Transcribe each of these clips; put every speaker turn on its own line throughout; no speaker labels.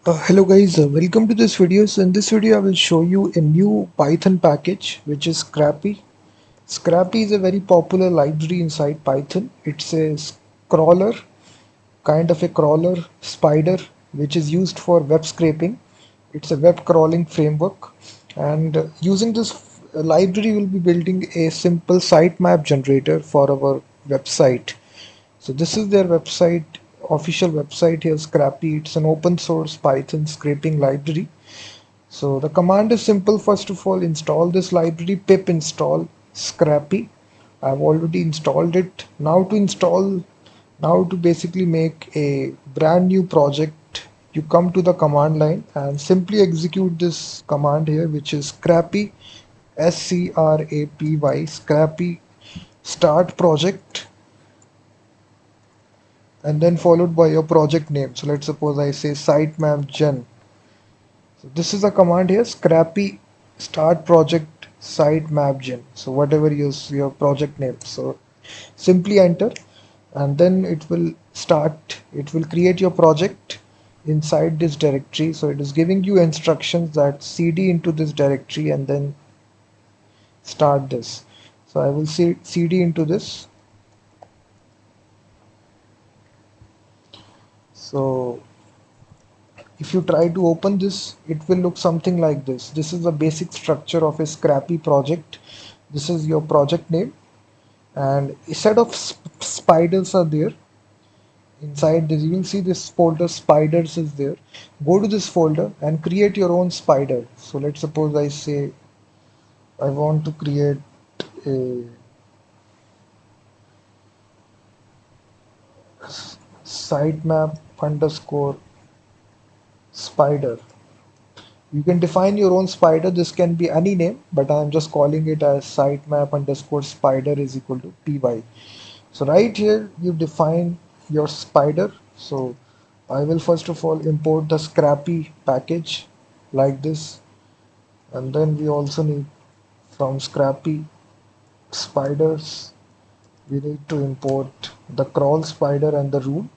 Hello guys, welcome to this video. So in this video I will show you a new Python package which is Scrapy. Scrapy is a very popular library inside Python. It's a crawler, kind of a crawler spider which is used for web scraping. It's a web crawling framework, and using this library we'll be building a simple sitemap generator for our website. So this is their website, official website here, Scrapy. It's an open source Python scraping library. So the command is simple. First of all, install this library, pip install Scrapy. I've already installed it. Now to basically make a brand new project, you come to the command line and simply execute this command here, which is Scrapy, Scrapy, Scrapy start project, and then followed by your project name. So let's suppose I say sitemap gen. So this is a command here, scrapy start project sitemap gen. So whatever is your project name. So simply enter, and then it will create your project inside this directory. So it is giving you instructions that cd into this directory and then start this. So I will say cd into this. So if you try to open this, it will look something like this. This is the basic structure of a Scrapy project. This is your project name, and a set of spiders are there. Inside this, you will see this folder spiders is there. Go to this folder and create your own spider. So let's suppose I say I want to create a sitemap underscore spider. You can define your own spider. This can be any name, but I'm just calling it as sitemap underscore spider is equal to py. So right here you define your spider. So I will first of all import the scrapy package like this, and then we also need from scrapy spiders we need to import the crawl spider and the rule,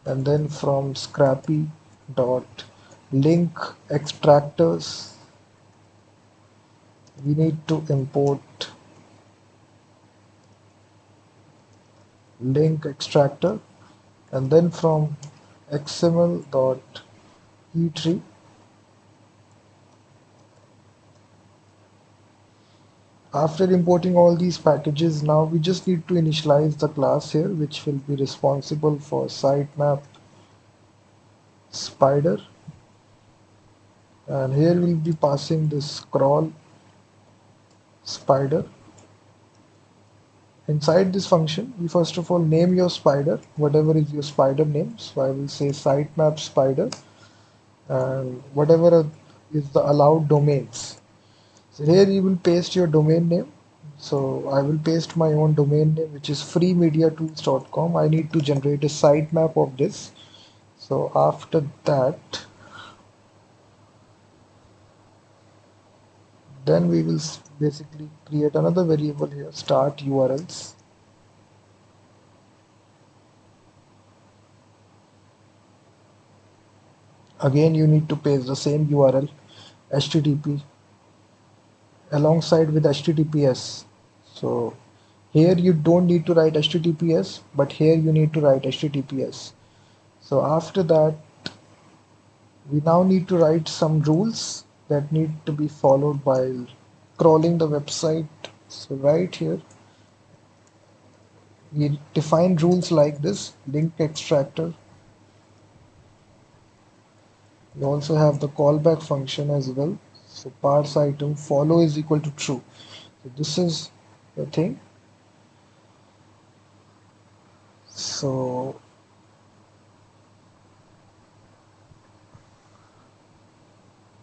and then from scrapy dot link extractors we need to import link extractor, and then from XML dot e3 after importing all these packages. Now we just need to initialize the class here which will be responsible for sitemap spider, and here we'll be passing this crawl spider. Inside this function, you first of all name your spider, whatever is your spider name. So I will say sitemap spider, and whatever is the allowed domains. So here you will paste your domain name. So I will paste my own domain name, which is freemediatools.com. I need to generate a sitemap of this. So after that, then we will basically create another variable here, start URLs. Again, you need to paste the same URL, HTTP, alongside with HTTPS. So here you don't need to write HTTPS, but here you need to write HTTPS. So after that, we now need to write some rules that need to be followed while crawling the website. So right here, we define rules like this, link extractor. We also have the callback function as well. So parse item follow is equal to true. So this is the thing. So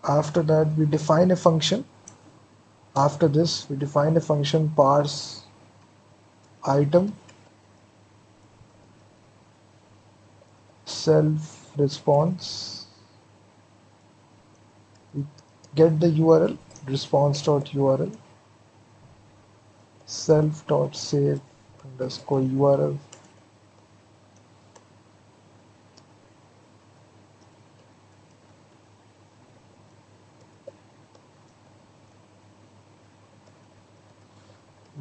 after that, we define a function. After this, we define a function parse item self response. We get the URL response.url self.save underscore URL.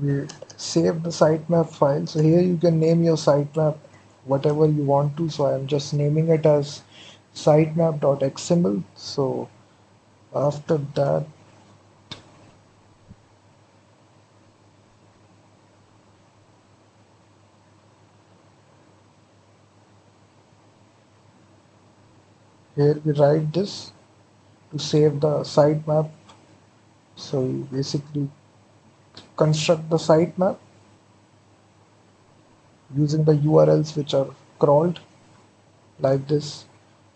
We save the sitemap file. So here you can name your sitemap whatever you want to. So I'm just naming it as sitemap.xml. So after that, here we write this to save the sitemap. So you basically construct the sitemap using the URLs which are crawled like this,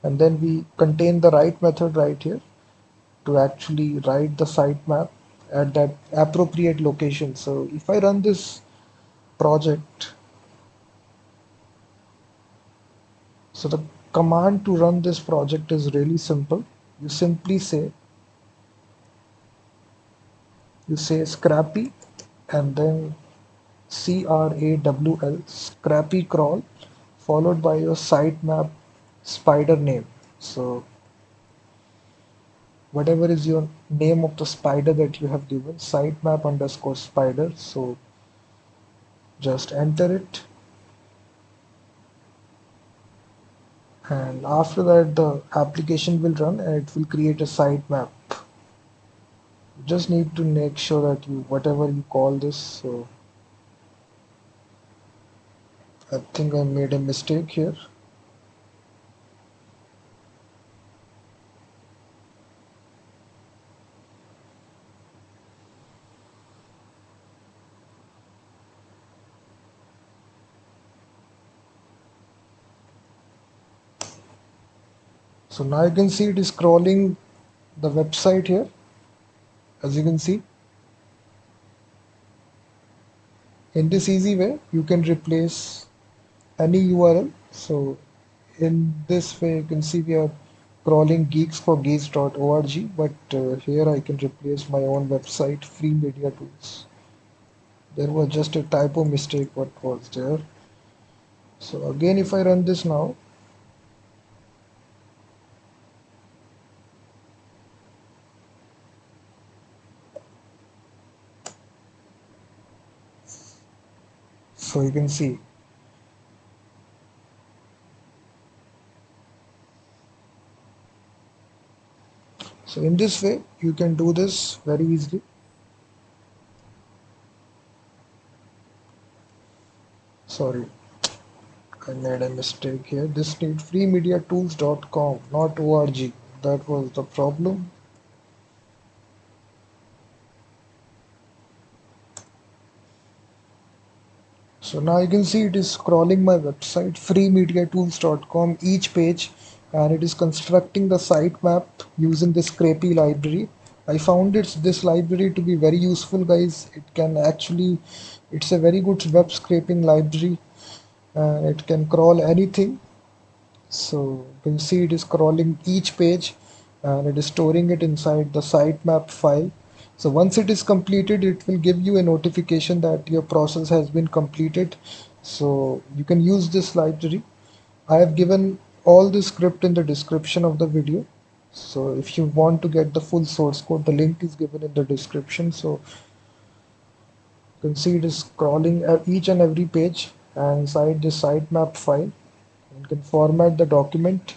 and then we contain the write method right here to actually write the sitemap at that appropriate location. So if I run this project, so the command to run this project is really simple. You simply say scrapy and then crawl, scrapy crawl, followed by your sitemap spider name. So whatever is your name of the spider that you have given, sitemap underscore spider. So just enter it, and after that the application will run and it will create a sitemap. You just need to make sure that you whatever you call this. So I think I made a mistake here. So now you can see it is scrolling the website here. As you can see, in this easy way, you can replace any URL. So in this way, you can see we are crawling geeksforgeeks.org, but here I can replace my own website, Free Media Tools. There was just a typo mistake what was there. So again, if I run this now, so you can see. So in this way, you can do this very easily. Sorry, I made a mistake here. This needs freemediatools.com, not org. That was the problem. So now you can see it is scrolling my website freemediatools.com each page, and it is constructing the sitemap using this scrapy library. I found this library to be very useful, guys. It can actually, it's a very good web scraping library, and it can crawl anything. So you can see it is crawling each page and it is storing it inside the sitemap file. So once it is completed, it will give you a notification that your process has been completed. So you can use this library. I have given all the script in the description of the video. So if you want to get the full source code, the link is given in the description. So you can see it is crawling at each and every page, and inside the sitemap file, you can format the document.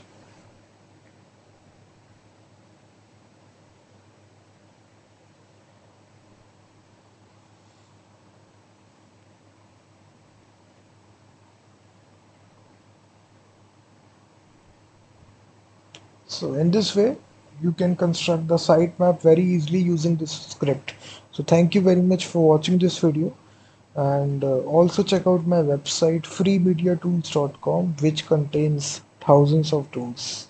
So in this way, you can construct the sitemap very easily using this script. So thank you very much for watching this video, and also check out my website freemediatools.com, which contains thousands of tools.